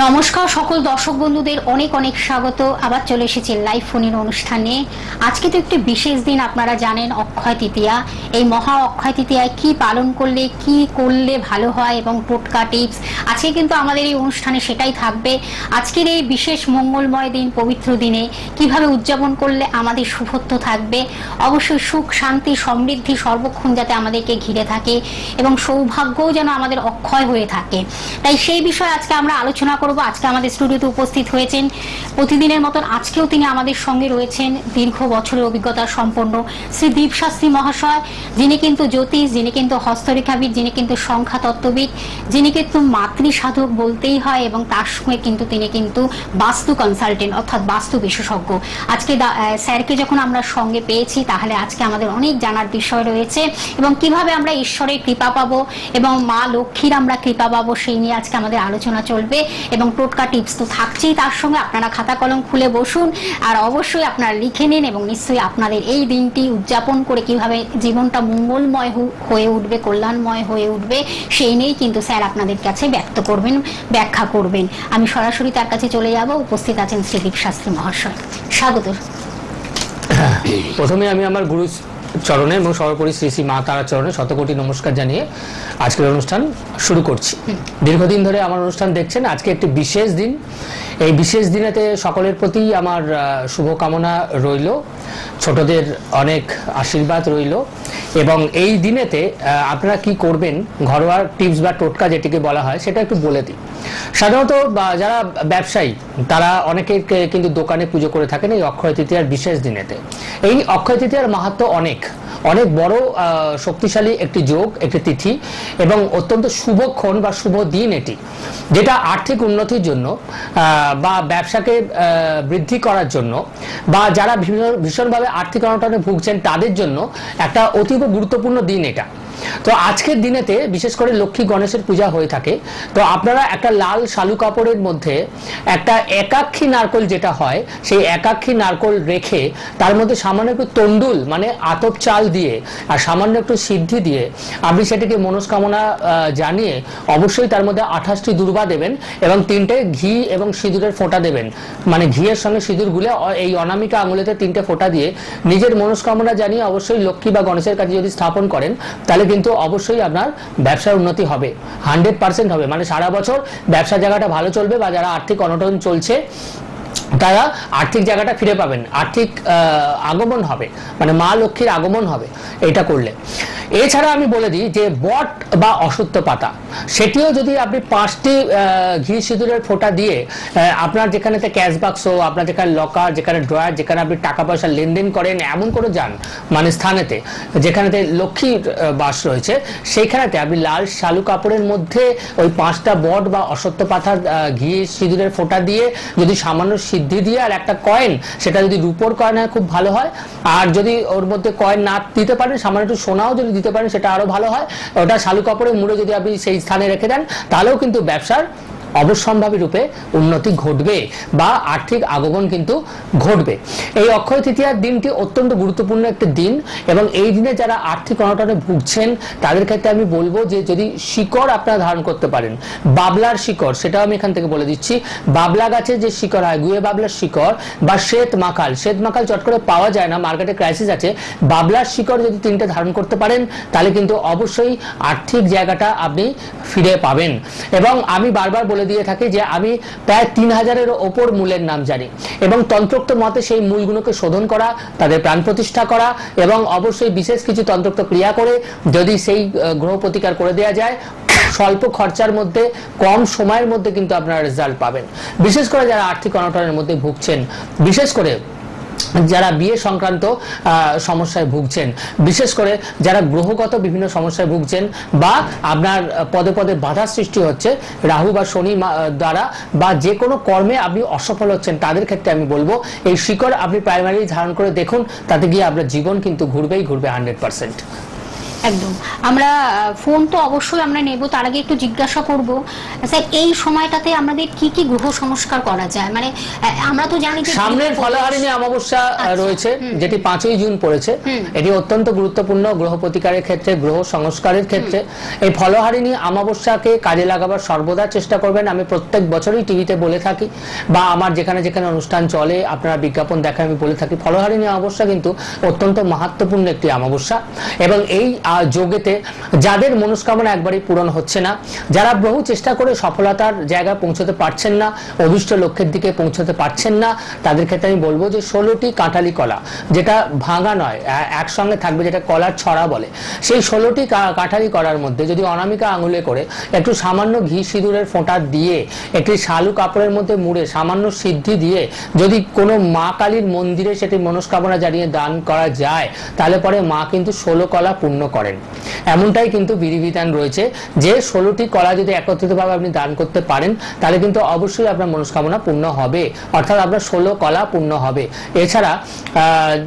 নমস্কার সকল দর্শক বন্ধুদের অনেক অনেক স্বাগত। আবার চলে এসেছি লাইভ ফোনের অনুষ্ঠানে। আজকে তো একটি বিশেষ দিন, আপনারা জানেন অক্ষয় তৃতীয়া। এই মহা অক্ষয় তৃতীয়ায় কি পালন করলে কি করলে ভালো হয় এবং টোটকা টিপস আজকে কিন্তু আমাদের এই অনুষ্ঠানে সেটাই থাকবে। আজকের এই বিশেষ মঙ্গলময় দিন, পবিত্র দিনে কিভাবে উদযাপন করলে আমাদের শুভত্ব থাকবে, অবশ্যই সুখ শান্তি সমৃদ্ধি সর্বক্ষণ যাতে আমাদেরকে ঘিরে থাকে এবং সৌভাগ্যও যেন আমাদের অক্ষয় হয়ে থাকে, তাই সেই বিষয়ে আজকে আমরা আলোচনা করব। আজকে আমাদের স্টুডিওতে উপস্থিত হয়েছেন প্রতিদিনের মতন আজকেও তিনি আমাদের সঙ্গে রয়েছেন দীর্ঘ বছরের অভিজ্ঞতা সম্পন্ন শ্রী দীপ শাস্ত্রী মহাশয়, যিনি কিন্তু জ্যোতিষ, যিনি কিন্তু হস্তরেখাবিদ, যিনি কিন্তু সংখ্যা তত্ত্ববিদ, যিনি কিন্তু মাতৃ সাধক বলতেই হয়, এবং তার সঙ্গে কিন্তু তিনি কিন্তু বাস্তু কনসালটেন্ট অর্থাৎ বাস্তু বিশেষজ্ঞ। আজকে স্যারকে যখন আমরা সঙ্গে পেয়েছি, তাহলে আজকে আমাদের অনেক জানার বিষয় রয়েছে এবং কিভাবে আমরা ঈশ্বরের কৃপা পাবো এবং মা লক্ষ্মীর আমরা কৃপা পাবো, সেই নিয়ে আজকে আমাদের আলোচনা চলবে। এবং টোটকা টিপস তো থাকছেই, তার সঙ্গে আপনারা খাতা কলম খুলে বসুন আর অবশ্যই আপনারা লিখে নিন এবং নিশ্চয়ই আপনাদের এই দিনটি উদযাপন করে কিভাবে জীবনটা মঙ্গলময় হয়ে উঠবে, কল্যাণময় হয়ে উঠবে, সেই নিয়েই কিন্তু স্যার আপনাদের কাছে ব্যক্ত করবেন, ব্যাখ্যা করবেন। আমি সরাসরি তার কাছে চলে যাব। উপস্থিত আছেন শ্রী দীপ শাস্ত্রী মহাশয়, স্বাগত। প্রথমে আমি আমার গুরু চরণে এবং সর্বোপরি শ্রী শ্রী মা তারা চরণে শতকোটি নমস্কার জানিয়ে আজকের অনুষ্ঠান শুরু করছি। দীর্ঘদিন ধরে আমার অনুষ্ঠান দেখছেন, আজকে একটি বিশেষ দিন। এই বিশেষ দিনেতে সকলের প্রতি আমার শুভকামনা রইল, ছোটদের অনেক আশীর্বাদ রইল এবং এই দিনেতে আপনারা কি করবেন, ঘরোয়া টিপস বা টোটকা যেটিকে বলা হয় সেটা একটু বলে দিই। সাধারণত যারা ব্যবসায়ী তারা অনেকে কিন্তু দোকানে পুজো করে থাকেন এই অক্ষয় তৃতীয়ার বিশেষ দিনেতে। এই অক্ষয় তৃতীয়ার মাহাত্ম্য অনেক অনেক বড়, শক্তিশালী একটি যোগ, একটি তিথি এবং অত্যন্ত শুভক্ষণ বা শুভ দিন এটি, যেটা আর্থিক উন্নতির জন্য বা ব্যবসাকে বৃদ্ধি করার জন্য বা যারা ভীষণভাবে আর্থিক অনটনে ভুগছেন তাদের জন্য একটা অতীব গুরুত্বপূর্ণ দিন এটা। তো আজকের দিনেতে বিশেষ করে লক্ষ্মী গণেশের পূজা হয়ে থাকে। তো আপনারা একটা লাল শালু কাপড়ের মধ্যে একটা একাক্ষী নারকল যেটা হয়, সেই একাক্ষী নারকল রেখে তার মধ্যে সামান্য একটু তন্ডুল মানে আতপ চাল দিয়ে আর সামান্য একটু সিদ্ধি দিয়ে আপনি সেটাকে মনস্কামনা জানিয়ে অবশ্যই তার মধ্যে 28টি দুর্বা দেবেন এবং 3টে ঘি এবং সিঁদুরের ফোঁটা দেবেন। মানে ঘিয়ের সঙ্গে সিঁদুর গুলে এই অনামিকা আঙুলেতে 3টে ফোঁটা দিয়ে নিজের মনস্কামনা জানিয়ে অবশ্যই লক্ষ্মী বা গণেশের কাছে যদি স্থাপন করেন, তাহলে কিন্তু অবশ্যই আপনার ব্যবসার উন্নতি হবে, 100% হবে। মানে সারা বছর ব্যবসা জায়গাটা ভালো চলবে বা যারা আর্থিক অনটন চলছে তারা আর্থিক জায়গাটা ফিরে পাবেন, আর্থিক আগমন হবে, মানে মা লক্ষ্মীর আগমন হবে এটা করলে। এছাড়া আমি বলে দিই যে বট বা অশ্বত্থ পাতা, সেটিও যদি আপনি 5টি ঘি সিঁদুরের ফোঁটা দিয়ে আপনার যেখানে ক্যাশ বাক্স, আপনার যেখানে লকার, যেখানে ড্রয়ার, যেখানে আপনি টাকা পয়সা লেনদেন করেন এমন কোনো যান মানে স্থানেতে যেখানেতে লক্ষ্মীর বাস রয়েছে, সেইখানেতে আপনি লাল শালু কাপড়ের মধ্যে ওই 5টা বট বা অশ্বত্থ পাতার ঘি সিঁদুরের ফোঁটা দিয়ে যদি সামান্য সিদ্ধি দিয়ে আর একটা কয়েন, সেটা যদি রূপোর কয়েন হয় খুব ভালো হয়। আর যদি ওর মধ্যে কয়েন না দিতে পারেন, সামান্য একটু সোনাও যদি দিতে পারেন সেটা আরো ভালো হয়। ওটা শালু কাপড়ে মুড়ে যদি আপনি সেই স্থানে রেখে দেন, তাহলেও কিন্তু ব্যবসার অবশ্যম্ভাবী রূপে উন্নতি ঘটবে বা আর্থিক আগমন কিন্তু ঘটবে। এই অক্ষয় তৃতীয়ার দিনটি অত্যন্ত গুরুত্বপূর্ণ একটি দিন এবং এই দিনে যারা আর্থিক অনটনে ভুগছেন তাদের ক্ষেত্রে আমি বলবো যে যদি শিকড় আপনারা ধারণ করতে পারেন, বাবলার শিকড়, সেটাও আমি এখান থেকে বলে দিচ্ছি। বাবলা গাছের যে শিকড় হয়, গুয়ে বাবলার শিকড় বা শ্বেত মাখাল চট করে পাওয়া যায় না, মার্কেটে ক্রাইসিস আছে। বাবলার শিকড় যদি 3টে ধারণ করতে পারেন তাহলে কিন্তু অবশ্যই আর্থিক জায়গাটা আপনি ফিরে পাবেন। এবং আমি বারবার বলে দিয়ে থাকে যে আমি প্রায় 3000-এর ওপর মূলের নাম জানি এবং তন্ত্রোক্ত মতে সেই মূলগুলোকে শোধন করা, তাদের প্রাণ প্রতিষ্ঠা করা এবং অবশ্যই বিশেষ কিছু তন্ত্রোক্ত ক্রিয়া করে যদি সেই গ্রহ প্রতিকার করে দেওয়া যায়, স্বল্প খরচার মধ্যে কম সময়ের মধ্যে কিন্তু আপনারা রেজাল্ট পাবেন। বিশেষ করে যারা আর্থিক অনটনের মধ্যে ভুগছেন, বিশেষ করে যারা বিয়ে সংক্রান্ত সমস্যায় ভুগছেন, বিশেষ করে যারা গ্রহগত বিভিন্ন সমস্যায় ভুগছেন বা আপনার পদে পদে বাধা সৃষ্টি হচ্ছে রাহু বা শনি দ্বারা বা যে কোনো কর্মে আপনি অসফল হচ্ছেন, তাদের ক্ষেত্রে আমি বলবো এই শিকড় আপনি প্রাইমারি ধারণ করে দেখুন, তাতে গিয়ে আপনার জীবন কিন্তু ঘুরবেই ঘুরবে 100%। একদম। আমরা ফোন তো অবশ্যই আমরা নেব, তার আগে একটু জিজ্ঞাসা করব স্যার এই সময়টাতে আমাদের কি কি গ্রহ সংস্কার করা যায়, মানে আমরা তো জানি যে সামনের ফলহারিণী অমাবস্যা রয়েছে যেটি 5ই জুন পড়েছে, এটি অত্যন্ত গুরুত্বপূর্ণ গ্রহ প্রতিকারের ক্ষেত্রে, গ্রহ সংস্কারের ক্ষেত্রে। এই ফলহারিণী অমাবস্যাকে কাজে লাগাবার সর্বদা চেষ্টা করবেন। আমি প্রত্যেক বছরই টিভিতে বলে থাকি বা আমার যেখানে যেখানে অনুষ্ঠান চলে আপনারা বিজ্ঞাপন দেখে আমি বলে থাকি, ফলহারিণী অমাবস্যা কিন্তু অত্যন্ত মাহাত্ম্যপূর্ণ একটি অমাবস্যা। এবং এই যোগেতে যাদের মনস্কামনা একবারই পূরণ হচ্ছে না, যারা বহু চেষ্টা করে সফলতার জায়গায় পৌঁছতে পারছেন না, অভিষ্ট লক্ষ্যের দিকে পৌঁছতে পারছেন না, তাদের ক্ষেত্রে আমি বলবো যে 16টি কাঁঠালি কলা, যেটা ভাঙা নয় একসঙ্গে থাকবে, যেটা কলার ছড়া বলে, সেই 16টি কাঁঠালি কলার মধ্যে যদি অনামিকা আঙুলে করে একটু সামান্য ঘি সিঁদুরের ফোঁটা দিয়ে একটি শালু কাপড়ের মধ্যে মুড়ে সামান্য সিদ্ধি দিয়ে যদি কোনো মা কালীর মন্দিরে সেটি মনস্কামনা জানিয়ে দান করা যায়, তাহলে পরে মা কিন্তু 16 কলা পূর্ণ করেন। এমনটাই কিন্তু বিধিবিধান রয়েছে যে 16টি কলা যদি একত্রিতভাবে আপনি দান করতে পারেন তাহলে কিন্তু অবশ্যই আপনার মনস্কামনা পূর্ণ হবে, অর্থাৎ আপনার 16 কলা পূর্ণ হবে। এছাড়া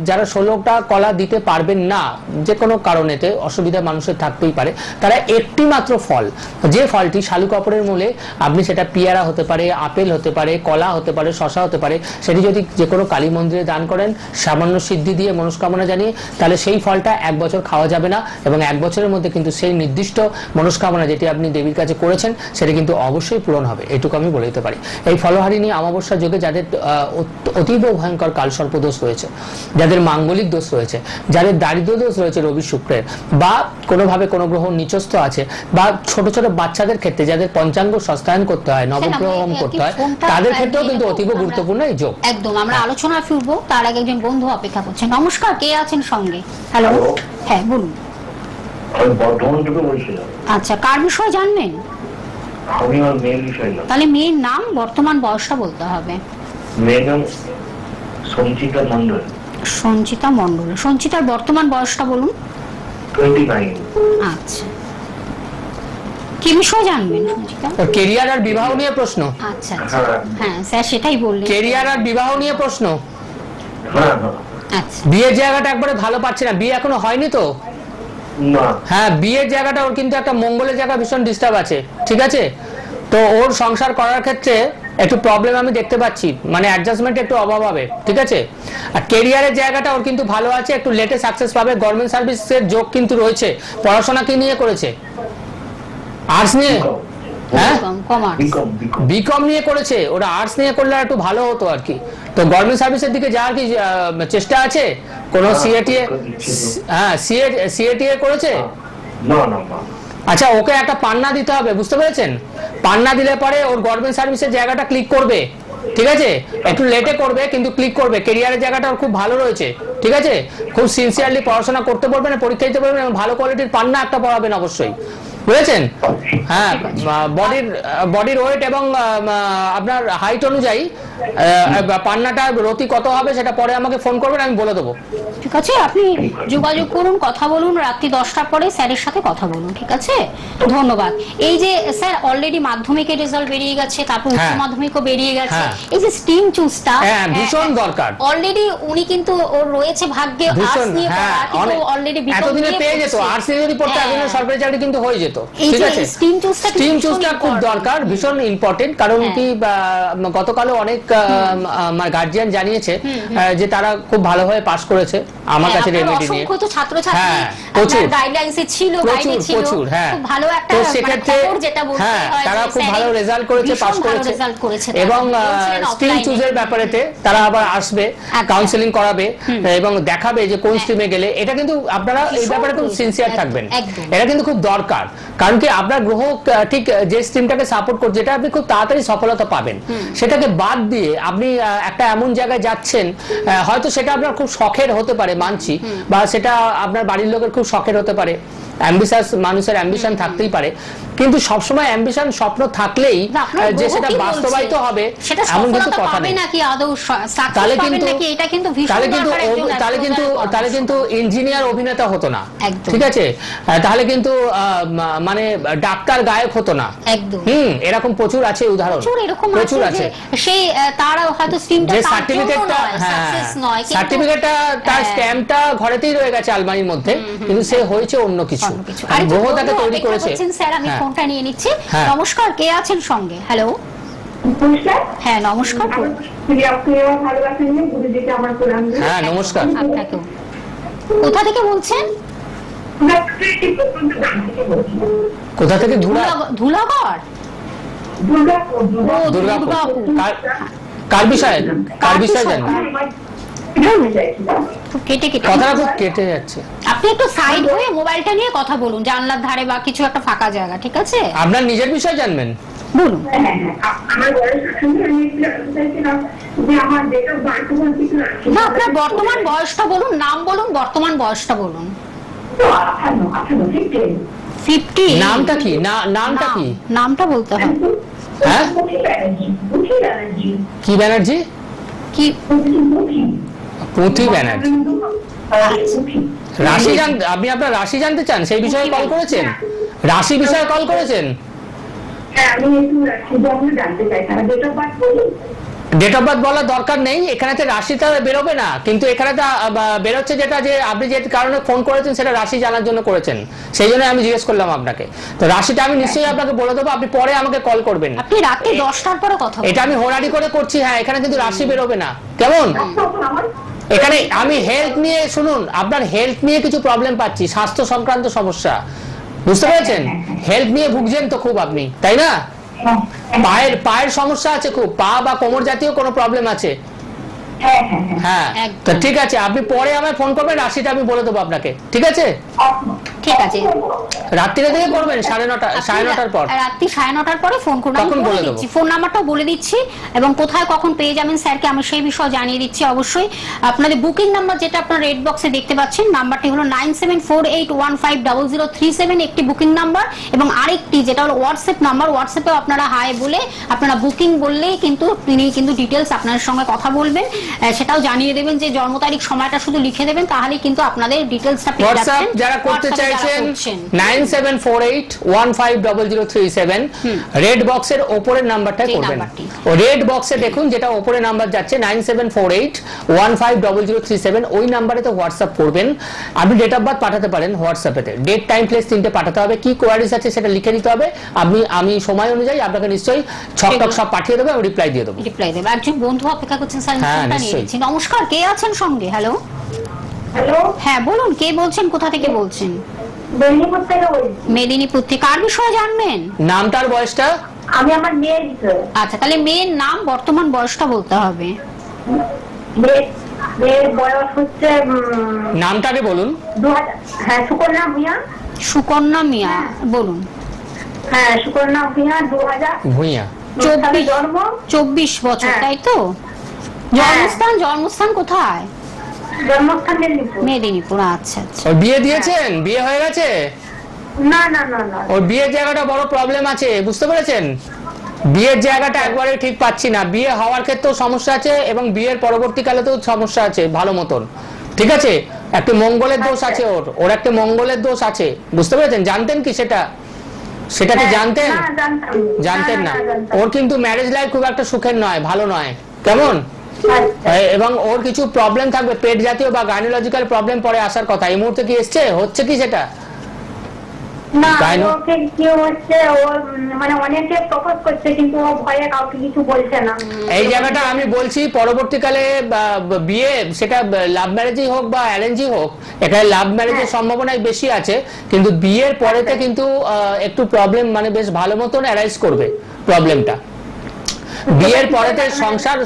যারা 16টা কলা দিতে পারবেন না, যে কোনো কারণেতে অসুবিধা মানুষের থাকতেই পারে, তারা একটি মাত্র ফল, যে ফলটি শালু কাপড়ের মূলে, আপনি সেটা পেয়ারা হতে পারে, আপেল হতে পারে, কলা হতে পারে, শশা হতে পারে, সেটি যদি যে কোনো কালী মন্দিরে দান করেন সামান্য সিদ্ধি দিয়ে মনস্কামনা জানিয়ে, তাহলে সেই ফলটা 1 বছর খাওয়া যাবে না এবং 1 বছরের মধ্যে কিন্তু সেই নির্দিষ্ট মনস্কামনা যেটি আপনি দেবীর কাছে করেছেন সেটা কিন্তু অবশ্যই পূরণ হবে, এটুকু আমি বলে দিতে পারি। এই ফলহারিণী অমাবস্যা যোগে যাদের অতীব ভয়ঙ্কর কালসর্প দোষ রয়েছে, যাদের মাঙ্গলিক দোষ রয়েছে, যাদের দারিদ্র দোষ রয়েছে রবি শুক্রের, বা কোনোভাবে কোনো গ্রহ নিচস্থ আছে, বা ছোট ছোট বাচ্চাদের ক্ষেত্রে যাদের পঞ্চাঙ্গ সস্তায়ন করতে হয়, নবগ্রহ হোম করতে হয়, তাদের ক্ষেত্রেও কিন্তু অতীব গুরুত্বপূর্ণ এই যোগ। একদম আমরা আলোচনা ফিরবো, তার আগে একজন বন্ধু অপেক্ষা করছেন। নমস্কার, কে আছেন সঙ্গে? হ্যালো, হ্যাঁ বলুন। আচ্ছা, কার বিষয় জানবেন? তাহলে মেয়ের নাম, বর্তমান বয়সটা বলতে হবে। মেয়ের নাম সঞ্চিতা মণ্ডল। সঞ্চিতা মণ্ডল। সঞ্চিতার বর্তমান বয়সটা বলুন। 29। আচ্ছা, কি বিষয় জানবেন সঞ্চিতা? কেরিয়ার আর বিবাহ নিয়ে প্রশ্ন। আচ্ছা আচ্ছা, হ্যাঁ স্যার সেটাই বললেন, কেরিয়ার আর বিবাহ নিয়ে প্রশ্ন। হ্যাঁ। আচ্ছা, বিয়ের জায়গাটা একবারে ভালো পাচ্ছে না, বিয়ে এখনো হয়নি তো? না। হ্যাঁ, বিয়ের জায়গাটা ওর কিন্তু একটা মঙ্গলের জায়গা ভীষণ ডিস্টার্ব আছে, ঠিক আছে? তো ওর সংসার করার ক্ষেত্রে একটু প্রবলেম আমি দেখতে পাচ্ছি, মানে অ্যাডজাস্টমেন্ট একটু অভাব হবে, ঠিক আছে? আর কেরিয়ারের জায়গাটা ওর কিন্তু ভালো আছে, একটু লেটে সাকসেস পাবে, গভর্নমেন্ট সার্ভিসের যোগ কিন্তু রয়েছে। পড়াশোনা কি নিয়ে করেছে? আর্টস নিয়ে? হ্যাঁ, বিকম নিয়ে করেছে। ওরা আর্টস নিয়ে করলে একটু ভালো হতো আর কি। তো গভর্নমেন্ট সার্ভিসের দিকে যাওয়ার কি চেষ্টা আছে? কোন সিএটিএ? হ্যাঁ, সিএটিএ করেছে? না না। আচ্ছা, ওকে একটা পান্না দিতে হবে, বুঝতে পেরেছেন? পান্না দিলে পরে ওর গভর্নমেন্ট সার্ভিসের জায়গাটা ক্লিক করবে, ঠিক আছে? একটু লেটে করবে কিন্তু ক্লিক করবে। কেরিয়ারের জায়গাটা ওর খুব ভালো রয়েছে, ঠিক আছে? খুব সিনসিয়ারলি পড়াশোনা করতে পারবেন, পরীক্ষা দিতে পারবেন এবং ভালো কোয়ালিটির পান্না একটা পড়াবেন অবশ্যই, বুঝেছেন? হ্যাঁ, বডির ওয়েট এবং আপনার হাইট অনুযায়ী পান্নাটা রতি কত হবে সেটা পরে আমাকে ফোন করবেন, আমি বলে দেবো। ঠিক আছে, আপনি যোগাযোগ করুন, কথা বলুন, রাত্রি 10টার পরে স্যারের সাথে কথা বলুন, ঠিক আছে? ধন্যবাদ। এই যে স্যার অলরেডি মাধ্যমিকের রেজাল্ট বেরিয়ে গেছে, তারপর উচ্চ মাধ্যমিকও বেরিয়ে গেছে, এই যে স্ট্রিম চুজটা ভীষণ দরকার। অলরেডি উনি কিন্তু ওর রয়েছে ভাগ্যে আর্টস নিয়ে পড়া, কিন্তু অলরেডি এতদিনে পেয়ে যেত। আর্টস নিয়ে যদি পড়তে একদিনের সরকারি চাকরি কিন্তু হয়ে যেত, ঠিক আছে? স্ট্রিম চুজটা খুব দরকার, ভীষণ ইম্পর্টেন্ট। কারণ কি গতকালও অনেক গার্জিয়ান জানিয়েছে যে তারা খুব ভালোভাবে পাস করেছে আমার কাছে রেমেডি নিয়ে। অসংখ্য ছাত্রছাত্রী আপনার গাইডলাইনসে ছিল, গাইডে ছিল, খুব ভালো একটা খবর যেটা বলতে হয়, তারা খুব ভালো রেজাল্ট করেছে, পাস করেছে। এবং স্ট্রিম চুজের ব্যাপারেতে তারা আবার আসবে, কাউন্সেলিং করাবে এবং দেখাবে যে কোন স্ট্রিমে গেলে। এটা কিন্তু আপনারা এই ব্যাপারে খুব সিনসিয়ার থাকবেন, এটা কিন্তু খুব দরকার। কারণ কি আপনার গ্রহ ঠিক যে স্ট্রিমটাকে সাপোর্ট করছে, যেটা আপনি খুব তাড়াতাড়ি সফলতা পাবেন, সেটাকে বাদ দিয়ে আপনি একটা এমন জায়গায় যাচ্ছেন, হয়তো সেটা আপনার খুব শখের হতে পারে, মানছি, বা সেটা আপনার বাড়ির লোকের খুব শখের হতে পারে, অ্যাম্বিশাস মানুষের অ্যাম্বিশন থাকতেই পারে, কিন্তু সবসময় অ্যাম্বিশন স্বপ্ন থাকলেই যে সেটা বাস্তবায়িত হবে এমন কিছু কথা নেই। তাহলে কিন্তু ইঞ্জিনিয়ার অভিনেতা হতো না, ঠিক আছে, তাহলে কিন্তু মানে ডাক্তার গায়ক হতো না। এরকম প্রচুর আছে উদাহরণ, প্রচুর আছে। সেই তারা হয়তো সার্টিফিকেটটা তার স্ট্যাম্পটা ঘরেতেই রয়ে গেছে আলমারির মধ্যে, কিন্তু সে হয়েছে অন্য কিছু, গ্রহ তাকে তৈরি করেছে। স্যার আমি ফোনটা নিয়ে নিচ্ছি। নমস্কার, কে আছেন সঙ্গে? হ্যালো, হ্যাঁ নমস্কার। হ্যাঁ নমস্কার, আপনাকেও। কোথা থেকে বলছেন? কোথা থেকে? ধুলাগড়। দুর্গাপুর। কার বিষয়ে জানেন? কথাটা খুব কেটে যাচ্ছে। আপনি একটু সাইড হয়ে মোবাইলটা নিয়ে কথা বলুন, জানলার ধারে বা কিছু একটা ফাঁকা জায়গা, ঠিক আছে? আপনার নিজের বিষয় জানবেন, বলুন। না, আপনার বর্তমান বয়সটা বলুন, নাম বলুন, বর্তমান বয়সটা বলুন। 50। নামটা কি? নামটা কি? নামটা বলতে হবে। হ্যাঁ, কি ব্যানার্জি? কি? পুঁথি ব্যানার্জি। রাশি জানতে, আপনি আপনার রাশি জানতে চান? সেই বিষয়ে কল করেছেন? রাশি বিষয়ে কল করেছেন? ডেট অফ বার্থ বলার দরকার নেই, এখানে রাশিটা বেরোবে না, কিন্তু এখানে বেরোচ্ছে যেটা, যে আপনি যে কারণে ফোন করেছেন সেটা রাশি জানার জন্য করেছেন, সেই জন্য আমি জিজ্ঞেস করলাম আপনাকে। তো রাশিটা আমি নিশ্চয়ই আপনাকে বলে দেবো, আপনি পরে আমাকে কল করবেন। আপনি রাতে 10টার পরে কথা বলুন। এটা আমি হোরাডি করে করছি, হ্যাঁ, এখানে কিন্তু রাশি বেরোবে না, কেমন? এখানে আমি হেলথ নিয়ে, শুনুন, আপনার হেলথ নিয়ে কিছু প্রবলেম পাচ্ছি, স্বাস্থ্য সংক্রান্ত সমস্যা, বুঝতে পেরেছেন? হেলথ নিয়ে ভুগছেন তো খুব আপনি, তাই না? পায়ের সমস্যা আছে খুব, পা বা কোমর জাতীয় কোনো প্রবলেম আছে? হ্যাঁ, তো ঠিক আছে, আপনি পরে আমায় ফোন করবেন, রাশিটা আমি বলে দেবো আপনাকে, ঠিক আছে? ঠিক আছে, রাত্রিরে থেকে করবেন 9:30 পর, রাত্রি 9:30 পরে ফোন করুন। তখন বলে দেবো, ফোন নাম্বারটাও বলে দিচ্ছি এবং কোথায় কখন পেয়ে যাবেন স্যারকে আমি সেই বিষয়ে জানিয়ে দিচ্ছি। অবশ্যই আপনাদের বুকিং নাম্বার যেটা আপনারা রেড বক্সে দেখতে পাচ্ছেন, নাম্বারটি হলো 9748150037, একটি বুকিং নাম্বার, এবং আরেকটি যেটা হলো হোয়াটসঅ্যাপ নাম্বার, হোয়াটসঅ্যাপে আপনারা হাই বলে আপনারা বুকিং বললেই কিন্তু তিনি কিন্তু ডিটেলস আপনাদের সঙ্গে কথা বলবেন, সেটাও জানিয়ে দেবেন যে জন্ম তারিখ সময়টা শুধু লিখে দেবেন, তাহলেই কিন্তু আপনাদের ডিটেলসটা পেয়ে যাচ্ছেন। যারা করতে চাইছেন 9748150037 রেড বক্সের উপরের নাম্বারটা করবেন। ও রেড বক্সে দেখুন যেটা উপরে নাম্বার যাচ্ছে 9748150037, ওই নাম্বারেতে হোয়াটসঅ্যাপ করবেন। আপনি ডেট অফ বার্থ পাঠাতে পারেন হোয়াটসঅ্যাপেতে, ডেট টাইম প্লেস 3টে পাঠাতে হবে, কি কোয়ারিজ আছে সেটা লিখে নিতে হবে। আমি সময় অনুযায়ী আপনাকে নিশ্চয়ই ছকটক সব পাঠিয়ে দেবো, আমি রিপ্লাই দিয়ে দেবো। একজন বন্ধু অপেক্ষা করছেন স্যার, নমস্কার, কে আছেন সঙ্গে? হ্যালো, হ্যাঁ বলুন, কে বলছেন, কোথা থেকে বলছেন? মেদিনীপুর থেকে বলছি। মেদিনীপুর থেকে। কার বিষয়ে জানবেন? নামটার বয়সটা? আমি আমার মেয়ের বিষয়ে। আচ্ছা, তাহলে মেয়ের নাম, বর্তমান বয়সটা বলতে হবে। মেয়ের বয়স হচ্ছে, নামটাকে বলুন। হ্যাঁ, সুকন্যা ভূঁইয়া। সুকন্যা মিয়া, বলুন। হ্যাঁ, সুকন্যা ভূঁইয়া, 2000 ভূঁইয়া। 24 বছর, তাই তো? জন্মস্থান কোথায়? জন্মস্থান মেদিনীপুর। মেদিনীপুর, আচ্ছা আচ্ছা। ওর বিয়ে দিয়েছেন? বিয়ে হয়ে গেছে? না না না না, ওর বিয়ের জায়গাটা বড় প্রবলেম আছে, বুঝতে পেরেছেন? বিয়ের জায়গাটা একবারে ঠিক পাচ্ছি না, বিয়ে হওয়ার ক্ষেত্রেও সমস্যা আছে এবং বিয়ের পরবর্তীকালেতেও সমস্যা আছে ভালো মতন, ঠিক আছে? একটা মঙ্গলের দোষ আছে, ওর একটা মঙ্গলের দোষ আছে, বুঝতে পেরেছেন? জানতেন কি সেটা? সেটা কি জানতেন? জানতেন না? ওর কিন্তু ম্যারেজ লাইফ খুব একটা সুখের নয়, ভালো নয়, কেমন? এবং ওর কিছু প্রবলেম থাকবে, পেট জাতীয় বা গাইনোলজিক্যাল প্রবলেম পরে আসার কথা। এই মুহূর্তে কি এসছে, হচ্ছে কি সেটা? না, ওকে কি হচ্ছে, ও মানে অনেকে প্রপোজ করছে কিন্তু ও ভয়ে কাউকে কিছু বলছে না। এই জায়গাটা আমি বলছি, পরবর্তীকালে বিয়ে, সেটা লাভ ম্যারেজই হোক বা অ্যারেঞ্জই হোক, এখানে লাভ ম্যারেজের সম্ভাবনাই বেশি আছে, কিন্তু বিয়ের পরেতে কিন্তু একটু প্রবলেম মানে বেশ ভালো মতন অ্যারাইজ করবে প্রবলেমটা। বিয়ের পরেতে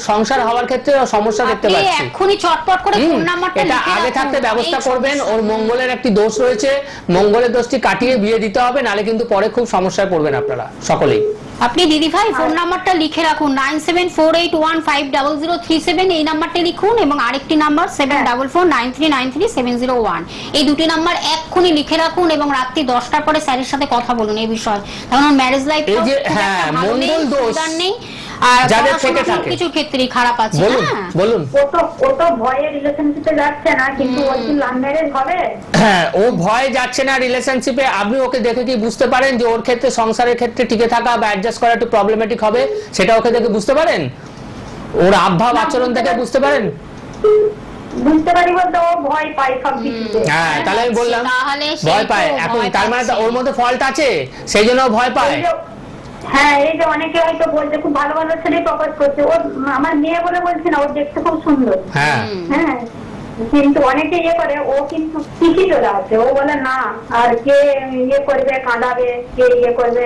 সংসার হওয়ার ক্ষেত্রে সমস্যা দেখতে পাচ্ছি। এখনি চটপট করে ফোন নাম্বারটা এটা আগে থাকতে ব্যবস্থা করবেন। ওর মঙ্গলের একটি দোষ রয়েছে, মঙ্গলের দোষটি কাটিয়ে বিয়ে দিতে হবে, নালে কিন্তু পরে খুব সমস্যায় পড়বেন আপনারা সকলেই। আপনি দিদি ভাই ফোন নাম্বারটা লিখে রাখুন 9748150037 এই নাম্বারটা লিখুন, এবং আরেকটি নাম্বার 7449393701 এই দুটি নাম্বার এক্ষুনি লিখে রাখুন, এবং রাত্রি 10টার পরে স্যারের সাথে কথা বলুন এই বিষয়ে। কারণ ম্যারেজ লাইফ এই যে হ্যাঁ মঙ্গল দোষ নেই, আর যাদের থেকে থাকে কিছু ক্ষেত্রে খারাপ আছে। বলুন ও তো ভয়ে রিলেশনশিপে যাচ্ছে না, কিন্তু ওর কি লাভ ম্যারেজ হবে? হ্যাঁ, ও ভয় যাচ্ছে না রিলেশনশিপে। আপনি ওকে দেখে কি বুঝতে পারেন যে ওর ক্ষেত্রে সংসারের ক্ষেত্রে টিকে থাকা বা অ্যাডজাস্ট করা একটু প্রবলেমেটিক হবে? সেটা ওকে দেখে বুঝতে পারেন? ওর আবহাওয়া আচরণ থেকে বুঝতে পারেন? বুঝতে পারি বলতে ও ভয় পায় সব কিছুতে। হ্যাঁ, তাহলে আমি বললাম ভয় পায়। এখন তার মানে ওর মধ্যে ফল্ট আছে, সেই জন্য ভয় পায়। হ্যাঁ, এই যে অনেকে হয়তো বলছে খুব ভালো ভালো ছেলে প্রপোজ করছে, ওর আমার মেয়ে বলে বলছে না, ওর দেখতে খুব সুন্দর। হ্যাঁ হ্যাঁ, কিন্তু অনেকে ইয়ে করে, ও কিন্তু ঠিকই চলে আসে, ও বলে না আর কে ইয়ে করবে, কাঁদাবে, কে ইয়ে করবে।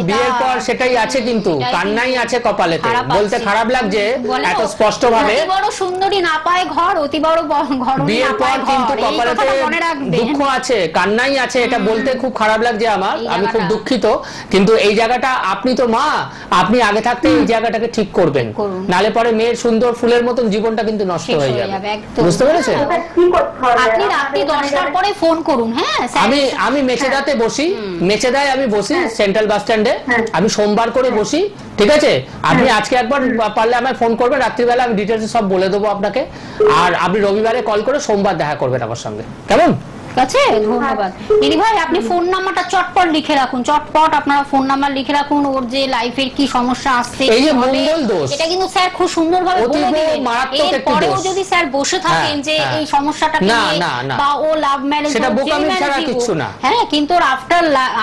বিয়ের পর সেটাই আছে, কিন্তু কান্নাই আছে কপালেতে। বলতে খারাপ লাগছে এত স্পষ্ট ভাবে, অতি বড় সুন্দরী না পায় ঘর, অতি বড় ঘর বিয়ের পর কিন্তু কপালেতে দুঃখ আছে, কান্নাই আছে। এটা বলতে খুব খারাপ লাগছে আমার, আমি খুব দুঃখিত। কিন্তু এই জায়গাটা আপনি তো মা, আপনি আগে থাকতে এই জায়গাটাকে ঠিক করবেন, নালে পরে মেয়ের সুন্দর ফুলের মতন জীবনটা কিন্তু নষ্ট হয়ে যাবে। বুঝতে পেরেছেন? আপনি রাত্রি 10টার পরে ফোন করুন। হ্যাঁ, আমি মেচেদাতে বসি, মেচেদায় আমি বসি সেন্ট্রাল বাস স্ট্যান্ডে। আমি সোমবার করে বসি, ঠিক আছে? আপনি আজকে একবার পারলে আমায় ফোন করবেন রাত্রিবেলা, আমি ডিটেলস সব বলে দেবো আপনাকে। আর আপনি রবিবারে কল করে সোমবার দেখা করবেন আমার সঙ্গে, কেমন? আছে। ধন্যবাদ দিদি ভাই, আপনি ফোন নাম্বারটা চটপট লিখে রাখুন, চটপট আপনারা ফোন নাম্বার লিখে রাখুন। ওর যে লাইফের কি সমস্যা আসছে, এই যে মঙ্গল দোষ, এটা কিন্তু স্যার খুব সুন্দরভাবে বলে দিলেন। এরপরেও যদি স্যার বসে থাকেন যে এই সমস্যাটা নিয়ে বা ও লাভ ম্যারেজ, সেটা বোকামি ছাড়া কিছু না। হ্যাঁ, কিন্তু ওর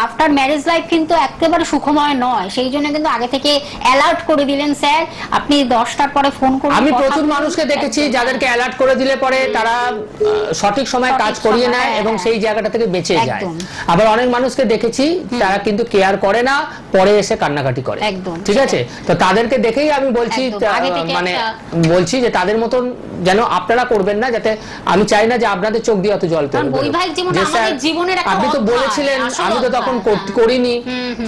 আফটার ম্যারেজ লাইফ কিন্তু একেবারে সুখময় নয়, সেই জন্য কিন্তু আগে থেকে অ্যালার্ট করে দিলেন স্যার। আপনি 10টার পরে ফোন করুন। আমি প্রচুর মানুষকে দেখেছি যাদেরকে অ্যালার্ট করে দিলে পরে তারা সঠিক সময় কাজ করিয়ে নেয় এবং সেই জায়গাটা থেকে বেঁচে যায়। আবার অনেক মানুষকে দেখেছি তারা কিন্তু কেয়ার করে না, পরে এসে কান্নাকাটি করে। ঠিক আছে, তো তাদেরকে দেখেই আমি বলছি, মানে বলছি যে তাদের মতন যেন আপনারা করবেন না, যাতে আমি চাই না যে আপনাদের চোখ দিয়ে অত জল পড়বে। আপনি তো বলেছিলেন, আমি তো তখন করিনি।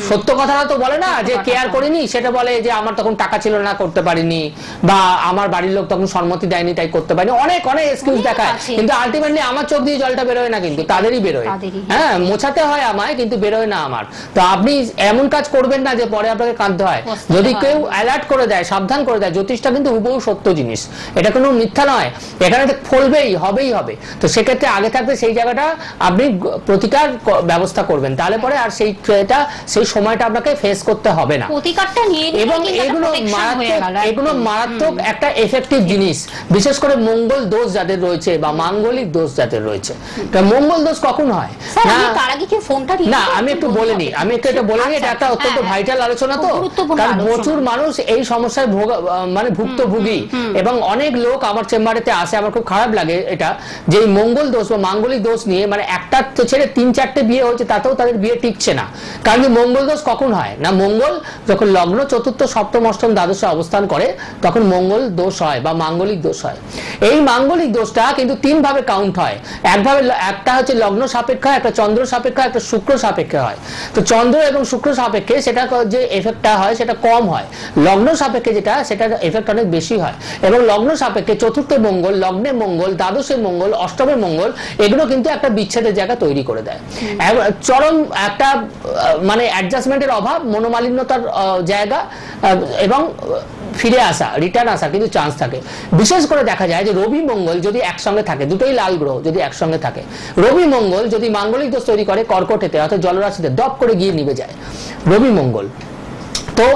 সত্য কথাটা তো বলে না যে কেয়ার করিনি, সেটা বলে যে আমার তখন টাকা ছিল না, করতে পারিনি, বা আমার বাড়ির লোক তখন সম্মতি দেয়নি তাই করতে পারিনি। অনেক অনেক এক্সকিউজ দেখায়, কিন্তু আলটিমেটলি আমার চোখ দিয়ে জলটা বেরোয় না, কিন্তু তাদেরই বেরোয়। হ্যাঁ, মোছাতে হয় আমায়, কিন্তু বেরোয় না আমার। তো আপনি এমন কাজ করবেন না যে পরে আপনাকে কাঁদতে হয়। যদি কেউ অ্যালার্ট করে দেয়, সাবধান করে দেয়, জ্যোতিষটা কিন্তু হুবহু সত্য জিনিস, এটা কোনো মিথ্যা নয়। এখানে ফলবেই, হবেই হবে। তো সেক্ষেত্রে আগে থাকতে সেই জায়গাটা আপনি প্রতিকার ব্যবস্থা করবেন, তাহলে পরে আর সেই সময়টা আপনাকে ফেস করতে হবে না। এবং এগুলো মারাত্মক একটা এফেক্টিভ জিনিস, বিশেষ করে মঙ্গল দোষ যাদের রয়েছে বা মাঙ্গলিক দোষ যাদের রয়েছে। মঙ্গল দোষ কখন হয় না, আমি একটু বলে নিই, এটা একটা অত্যন্ত ভাইটাল আলোচনা। তো কারণ প্রচুর মানুষ এই সমস্যায় মানে ভুক্তভোগী, এবং অনেক লোক আমার চেম্বারেতে আসে। আমার খুব খারাপ লাগে এটা, যে মঙ্গল দোষ বা মাঙ্গলিক দোষ নিয়ে, মানে একটা তো ছেড়ে 3-4টে বিয়ে হচ্ছে, তাতেও তাদের বিয়ে টিকছে না। কারণ মঙ্গল দোষ কখন হয় না, মঙ্গল যখন লগ্ন চতুর্থ সপ্তম অষ্টম দ্বাদশে অবস্থান করে তখন মঙ্গল দোষ হয় বা মাঙ্গলিক দোষ হয়। এই মাঙ্গলিক দোষটা কিন্তু 3 ভাবে কাউন্ট হয়। একটা হচ্ছে লগ্ন সাপেক্ষ, একটা চন্দ্র সাপেক্ষ, একটা শুক্র সাপেক্ষে হয়। তো চন্দ্র এবং শুক্র সাপেক্ষে সেটা যে এফেক্টটা হয় সেটা কম হয়, লগ্ন সাপেক্ষে যেটা সেটার এফেক্ট অনেক বেশি হয়। এবং লগ্ন সাপেক্ষে চতুর্থ মঙ্গল, লগ্নে মঙ্গল, দ্বাদশে মঙ্গল, অষ্টমে মঙ্গল, এগুলো কিন্তু একটা বিচ্ছেদের জায়গা তৈরি করে দেয়। চরম একটা মানে অ্যাডজাস্টমেন্টের অভাব, মনোমালিন্যতার জায়গা, এবং ফিরে আসা, রিটার্ন আসা কিন্তু চান্স থাকে। বিশেষ করে দেখা যায় যে রবি মঙ্গল যদি একসঙ্গে থাকে, দুটোই লাল গ্রহ যদি একসঙ্গে থাকে, রবি মঙ্গল যদি মাঙ্গলিক দোষ তৈরি করে কর্কটেতে অর্থাৎ জলরাশিতে দপ করে গিয়ে নিভে যায় রবি মঙ্গল। তো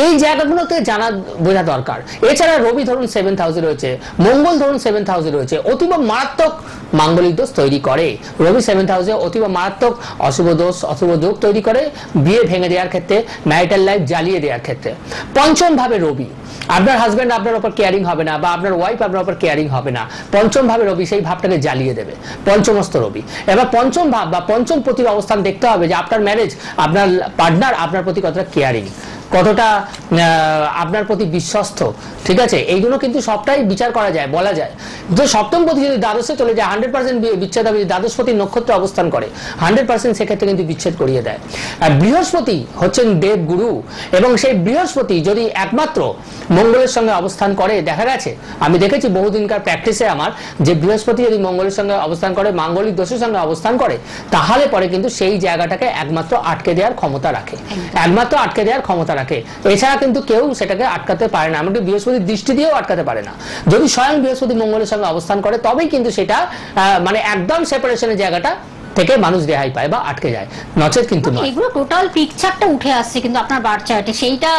এই জায়গাগুলোতে জানা বোঝা দরকার। এছাড়া রবি ধরুন 7th হাউসে রয়েছে, মঙ্গল ধরুন 7th হাউসে রয়েছে, অতীব মারাত্মক মাঙ্গলিক দোষ তৈরি করে। রবি 7th হাউসে অতীব মারাত্মক অশুভ দোষ, অশুভ যোগ তৈরি করে, বিয়ে ভেঙে দেওয়ার ক্ষেত্রে, ম্যারিটাল লাইফ জ্বালিয়ে দেওয়ার ক্ষেত্রে। পঞ্চম ভাবে রবি, আপনার হাজব্যান্ড আপনার উপর কেয়ারিং হবে না, বা আপনার ওয়াইফ আপনার উপর কেয়ারিং হবে না, পঞ্চম ভাবে রবি সেই ভাবটাকে জ্বালিয়ে দেবে, পঞ্চমস্ত রবি। এবার পঞ্চম ভাব বা পঞ্চম প্রতির অবস্থান দেখতে হবে যে আপনার ম্যারেজ, আপনার পার্টনার আপনার প্রতি কতটা কেয়ারিং। কতটা আপনার প্রতি বিশ্বস্ত, ঠিক আছে, এইগুলো কিন্তু সবটাই বিচার করা যায়, বলা যায়। তো সপ্তমপতি যদি দ্বাদশে চলে যায় 100% বিচ্ছেদ হবে। দ্বাদশপতি নক্ষত্র অবস্থান করে 100% সেক্ষেত্রে কিন্তু বিচ্ছেদ করিয়ে দেয়। আর বৃহস্পতি হচ্ছেন দেবগুরু, এবং সেই বৃহস্পতি যদি একমাত্র মঙ্গলের সঙ্গে অবস্থান করে, দেখা গেছে আমি দেখেছি বহুদিনকার প্র্যাকটিসে আমার, যে বৃহস্পতি যদি মঙ্গলের সঙ্গে অবস্থান করে, মাঙ্গলিক দোষের সঙ্গে অবস্থান করে, তাহলে পরে কিন্তু সেই জায়গাটাকে একমাত্র আটকে দেওয়ার ক্ষমতা রাখে, একমাত্র আটকে দেওয়ার ক্ষমতা রাখে। এছাড়া কিন্তু কেউ সেটাকে আটকাতে পারে না, এমনকি বৃহস্পতির দৃষ্টি দিয়েও আটকাতে পারে না। যদি স্বয়ং বৃহস্পতি মঙ্গলের সঙ্গে অবস্থান করে, তবেই কিন্তু সেটা মানে একদম সেপারেশনের জায়গাটা থেকে মানুষ রেহাই পায় বা আটকে যায়, নচেত কিন্তু নয়। এগুলো টোটাল পিকচারটা উঠে আসছে কিন্তু আপনার বার্থ চার্টে, সেইটা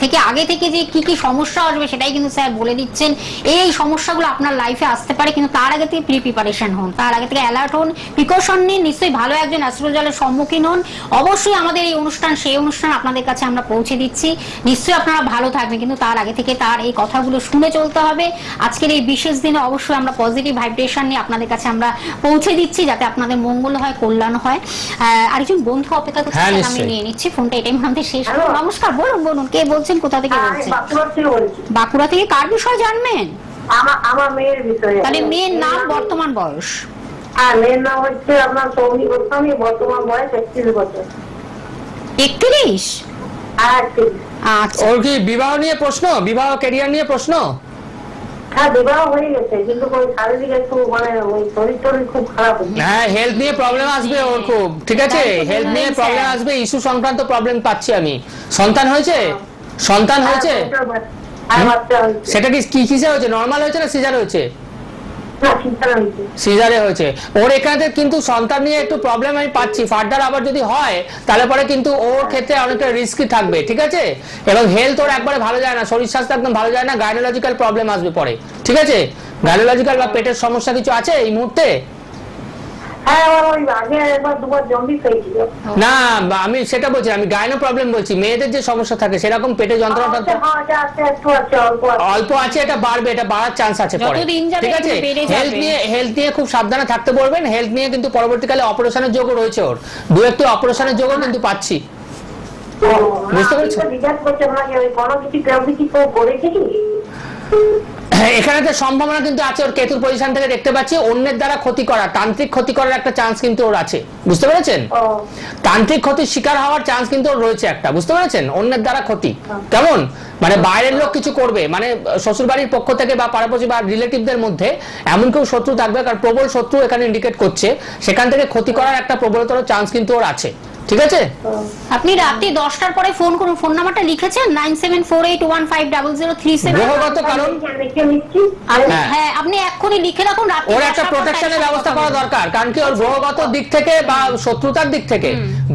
থেকে আগে থেকে যে কি কি সমস্যা আসবে সেটাই কিন্তু স্যার বলে দিচ্ছেন। এই সমস্যাগুলো আপনার লাইফে আসতে পারে, কিন্তু তার আগে থেকে প্রিপারেশন হন, তার আগে থেকে অ্যালার্ট হন, প্রিকশন নিন, নিশ্চয়ই ভালো একজন অ্যাস্ট্রোলজারের সম্মুখীন হন। অবশ্যই আমাদের এই অনুষ্ঠান, সেই অনুষ্ঠান আপনাদের কাছে আমরা পৌঁছে দিচ্ছি, নিশ্চয়ই আপনারা ভালো থাকবেন, কিন্তু তার আগে থেকে তার এই কথাগুলো শুনে চলতে হবে। আজকের এই বিশেষ দিনে অবশ্যই আমরা পজিটিভ ভাইব্রেশন নিয়ে আপনাদের কাছে আমরা পৌঁছে দিচ্ছি, যাতে আপনাদের মঙ্গল হয়, কল্যাণ হয়। আরেকজন বন্ধু অপেক্ষা করছে, আমি নিয়ে নিচ্ছি ফোনটা, এটাই আমাদের শেষ। নমস্কার, বলুন বলুন, কে বলছেন, কোথা থেকে বলছেন? বাঁকুড়া থেকে। কার বিষয় জানবেন? আমার মেয়ের বিষয়ে। তাহলে মেয়ের নাম, বর্তমান বয়স? মেয়ের নাম হচ্ছে আপনার সৌমি গোস্বামী, বর্তমান বয়স 31 বছর। 31? আচ্ছা। ওর কি বিবাহ নিয়ে প্রশ্ন, বিবাহ ক্যারিয়ার নিয়ে প্রশ্ন? হ্যাঁ, বিবাহ হয়ে গেছে, কিন্তু ওই শারীরিক একটু মানে ওই শরীর খুব খারাপ হচ্ছে। হ্যাঁ, হেলথ নিয়ে প্রবলেম আসবে ওর খুব, ঠিক আছে, হেলথ নিয়ে প্রবলেম আসবে, ইস্যু সংক্রান্ত প্রবলেম পাচ্ছি আমি। সন্তান হয়েছে? সন্তান হয়েছে? সেটা কি কিসে হয়েছে? নরমাল হয়েছে না সিজার হয়েছে? সিজারে হয়েছে। ওর এখানে কিন্তু সন্তান নিয়ে একটু প্রবলেম আমি পাচ্ছি। ফার্দার আবার যদি হয় তাহলে পরে কিন্তু ওর ক্ষেত্রে অনেকটা রিস্কি থাকবে, ঠিক আছে, এবং হেলথ ওর একবারে ভালো যায় না, শরীর স্বাস্থ্য একদম ভালো যায় না, গাইনোলজিক্যাল প্রবলেম আসবে পরে, ঠিক আছে। গাইনোলজিক্যাল বা পেটের সমস্যা কিছু আছে এই মুহূর্তে? না, আমি সেটা বলছি, আমি গাইনো প্রবলেম বলছি। মেয়েদের যে সমস্যা থাকে সেরকম পেটে যন্ত্রণা অল্প আছে, এটা বাড়বে, এটা বাড়ার চান্স আছে পরে, ঠিক আছে। হেলথ নিয়ে খুব সাবধানে থাকতে বলবেন। হেলথ নিয়ে কিন্তু পরবর্তীকালে অপারেশনের যোগও রয়েছে ওর, দু একটু অপারেশনের যোগও কিন্তু পাচ্ছি, বুঝতে পারছেন? এখানে তো সম্ভাবনা কিন্তু আছে, ওর কেতুর পজিশন থেকে দেখতে পাচ্ছি অন্যের দ্বারা ক্ষতি করা, তান্ত্রিক ক্ষতি করার একটা চান্স কিন্তু ওর আছে, বুঝতে পেরেছেন? তান্ত্রিক ক্ষতির শিকার হওয়ার চান্স কিন্তু ওর রয়েছে একটা, বুঝতে পেরেছেন? অন্যের দ্বারা ক্ষতি কেমন, মানে বাইরের লোক কিছু করবে, মানে শ্বশুর বাড়ির পক্ষ থেকে বা পাড়াপড়শি বা রিলেটিভদের মধ্যে এমন কেউ শত্রু থাকবে, কারণ প্রবল শত্রু এখানে ইন্ডিকেট করছে, সেখান থেকে ক্ষতি করার একটা প্রবলতর চান্স কিন্তু ওর আছে, ঠিক আছে। আপনি রাতে 10টার পরে ফোন করুন, ফোন নাম্বারটা লিখেছেন 9748150037। গ্রহগত কারণ, হ্যাঁ আপনি এক্ষুনি লিখে রাখুন। রাতে ওর একটা প্রোটেকশনের ব্যবস্থা করা দরকার, কারণ কি ওর গ্রহগত দিক থেকে বা শত্রুতার দিক থেকে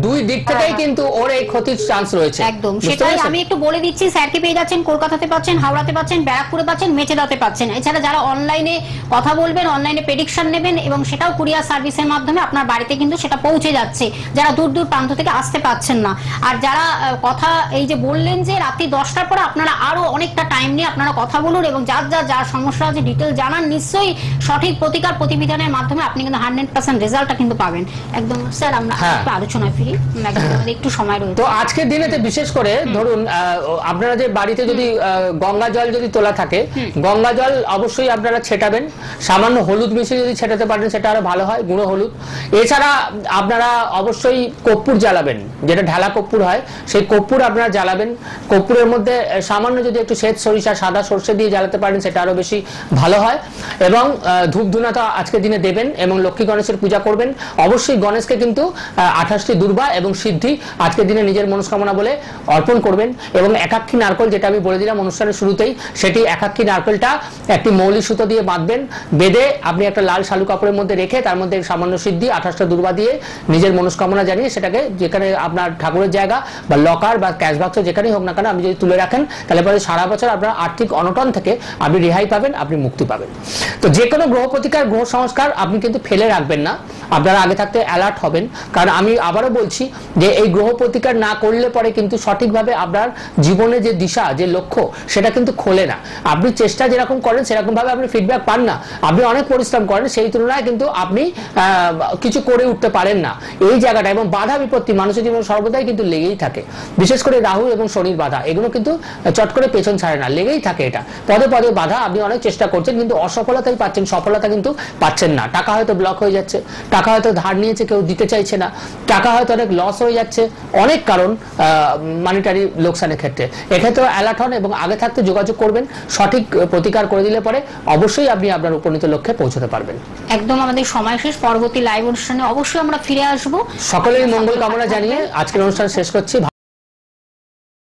দুই দিক থেকেই কিন্তু ওর এই ক্ষতির চান্স রয়েছে। একদম সেটাই আমি একটু বলে দিচ্ছি। স্যারকে পেয়ে যাচ্ছেন কলকাতাতে পাচ্ছেন, হাওড়াতে পাচ্ছেন, ব্যারাকপুরে পাচ্ছেন, মেচেদাতে পাচ্ছেন। এছাড়া যারা অনলাইনে কথা বলবেন, অনলাইনে প্রেডিকশন নেবেন, এবং সেটাও কুরিয়ার সার্ভিসের মাধ্যমে আপনার বাড়িতে কিন্তু সেটা পৌঁছে যাচ্ছে, যারা দূর দূর প্রান্ত থেকে আসতে পাচ্ছেন না। আর যারা কথা এই যে বললেন যে রাত্রি 10টার পরে, আপনারা আরো অনেকটা টাইম নিয়ে আপনারা কথা বলুন, এবং যার সমস্যা আছে ডিটেল জানান, নিশ্চয়ই সঠিক প্রতিকার প্রতিবিধানের মাধ্যমে আপনি কিন্তু 100% রেজাল্টটা কিন্তু পাবেন। একদম স্যার আমরা একটু আলোচনায় ফিরি, একটু সময় রয়েছে। তো আজকের দিনেতে বিশেষ করে ধরুন আপনারা যে বাড়িতে যদি গঙ্গা জল যদি তোলা থাকে, গঙ্গা জল অবশ্যই আপনারা ছেটাবেন। সামান্য হলুদ মিশিয়ে যদি ছেটাতে পারেন সেটা আরো ভালো হয়, গুঁড়ো হলুদ। এছাড়া আপনারা অবশ্যই কর্পূর জ্বালাবেন, যেটা ঢালা কর্পূর হয়, সেই কর্পূর আপনারা জ্বালাবেন। কর্পূরের মধ্যে সামান্য যদি একটু শ্বেত সরিষা, সাদা সরষে দিয়ে জ্বালাতে পারেন সেটা আরো বেশি ভালো হয়। এবং ধূপ ধুনা তো আজকের দিনে দেবেন, এবং লক্ষ্মী গণেশের পূজা করবেন। অবশ্যই গণেশকে কিন্তু 28টি দুর্বা এবং সিদ্ধি আজকের দিনে নিজের মনস্কামনা বলে অর্পণ করবেন। এবং একাক্ষী নারকেল, যেটা আমি বলে দিলাম অনুষ্ঠানের শুরুতেই, সেটি একাক্ষী নারকেলটা একটি মৌলি সুতো দিয়ে বাঁধবেন। বেঁধে আপনি একটা লাল শালু কাপড়ের মধ্যে রেখে তার মধ্যে সামান্য সিদ্ধি 28টা দুর্বা দিয়ে নিজের মনস্কামনা জানিয়ে সেটাকে যেখানে আপনার ঠাকুরের জায়গা বা লকার বা ক্যাশ বাক্স যেখানেই হোক না কেন আপনি যদি তুলে রাখেন, তাহলে পরে সারা বছর আপনার আর্থিক অনটন থেকে আপনি রেহাই পাবেন, আপনি মুক্তি পাবেন। তো যে কোনো গ্রহ প্রতিকার, গ্রহ সংস্কার আপনি কিন্তু ফেলে রাখবেন না, আপনারা আগে থাকতে অ্যালার্ট হবেন। কারণ আমি আবারও বলছি যে এই গ্রহ প্রতিকার না করলে পরে কিন্তু সঠিকভাবে আপনার জীবনে যে দিশা, যে লক্ষ্য, সেটা কিন্তু খোলে না। আপনি চেষ্টা যেরকম করেন সেরকম ভাবে আপনি ফিডব্যাক পান না, আপনি অনেক পরিশ্রম করেন, সেই তুলনায় কিন্তু আপনি কিছু করে উঠতে পারেন না। এই জায়গাটা এবং বাধা বিপত্তি মানুষের জীবনে সর্বদাই কিন্তু লেগেই থাকে, বিশেষ করে রাহু এবং শনির বাধা, এগুলো কিন্তু চট করে পেছন ছাড়ে না, লেগেই থাকে। এটা পদে পদে বাধা, আপনি অনেক চেষ্টা করছেন কিন্তু অসফলতাই পাচ্ছেন, সফলতা কিন্তু পাচ্ছেন না। টাকা হয়তো ব্লক হয়ে যাচ্ছে, টাকা হয়তো ধার নিয়েছে কেউ দিতে চাইছে না, টাকা হয়তো অনেক লস হয়ে যাচ্ছে, অনেক কারণ মানিটারি লোকসানের ক্ষেত্রে। এক্ষেত্রে অ্যালার্ট হন এবং আগে থাকতে যোগাযোগ করবেন, সঠিক প্রতিকার করে দিলে পরে অবশ্যই আপনি আপনার উপনীত লক্ষ্যে পৌঁছতে পারবেন। একদম আমাদের সময় শেষ, পরবর্তী লাইভ অনুষ্ঠানে অবশ্যই আমরা ফিরে আসবো। সকলেরই মঙ্গল কামনা জানিয়ে আজকের অনুষ্ঠান শেষ করছি।